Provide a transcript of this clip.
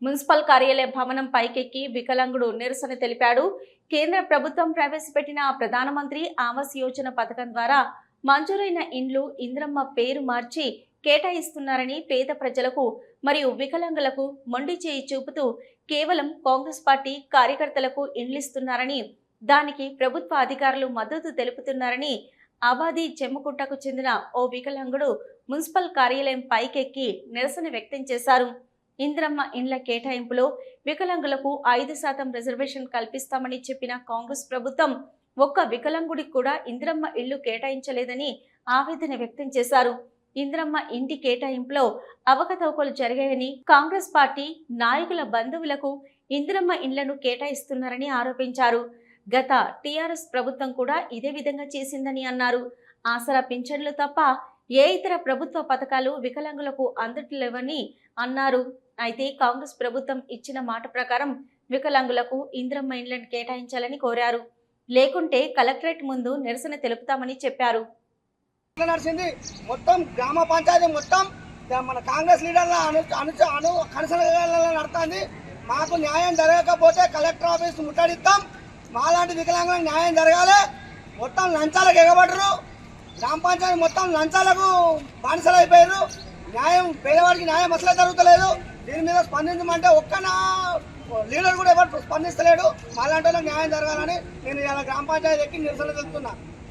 Municipal కార్యాలయ భవనం పైకెక్కి వికలాంగుడు నిరసన తెలిపాడు. కేంద్ర ప్రభుత్వం ప్రవేశపెట్టిన ప్రధానమంత్రి ఆవాస్ యోజన పథకం ద్వారా మంజూరైన ఇండ్లు ఇంద్రమ్మ పేరు మార్చి కేటాయిస్తున్నారని, పేద ప్రజలకు మరియు వికలాంగులకు మొండి చేయి చూపుతూ కేవలం కాంగ్రెస్ పార్టీ కార్యకర్తలకు ఇండ్లిస్తున్నారని, దానికి ప్రభుత్వ అధికారులు మద్దతు తెలుపుతున్నారని అబాది చెమ్మకుంటకు చెందిన ఓ వికలాంగుడు మున్సిపల్ కార్యాలయం పైకెక్కి నిరసన వ్యక్తం చేశారు. ఇంద్రమ్మ ఇండ్ల కేటాయింపులో వికలాంగులకు 5% రిజర్వేషన్ కల్పిస్తామని చెప్పిన కాంగ్రెస్ ప్రభుత్వం ఒక్క వికలాంగుడికి కూడా ఇంద్రమ్మ ఇల్లు కేటాయించలేదని ఆవేదన వ్యక్తం చేశారు. ఇంద్రమ్మ ఇంటి కేటాయింపులో అవకతవకలు జరిగాయని, కాంగ్రెస్ పార్టీ నాయకుల బంధువులకు ఇంద్రమ్మ ఇండ్లను కేటాయిస్తున్నారని ఆరోపించారు. గత టీఆర్ఎస్ ప్రభుత్వం కూడా ఇదే విధంగా చేసిందని అన్నారు. ఆసరా పింఛన్లు తప్ప ఏ ఇతర ప్రభుత్వ పథకాలు వికలాంగులకు అందట్లేవని అన్నారు. అయితే కాంగ్రెస్ ప్రభుత్వం ఇచ్చిన మాట ప్రకారం వికలాంగులకు ఇంద్రమ్మ ఇండ్లను కేటాయించాలని కోరారు. లేకుంటే కలెక్టరేట్ ముందు నిరసన తెలుపుతామని చెప్పారు. నడిచింది మొత్తం గ్రామ పంచాయతీ మొత్తం మన కాంగ్రెస్ లీడర్ల నడుతుంది. మాకు న్యాయం జరగకపోతే కలెక్టర్ ఆఫీస్ ముట్టడిస్తాం. మాలాంటి వికలాంగులకు న్యాయం జరగాలి. మొత్తం లంచాలకు ఎగబడరు. గ్రామ పంచాయతీ మొత్తం లంచాలకు బానిసలు అయిపోయారు. న్యాయం పేదవాడికి న్యాయం అసలే జరుగుతలేదు. దీని మీద స్పందించమంటే ఒక్క లీడర్ కూడా ఎవరు స్పందిస్తలేడు. మాలాంటి వాళ్ళకి న్యాయం జరగాలని నేను ఇలా గ్రామ పంచాయతీ ఎక్కి నిరసన తెలుపుతున్నా.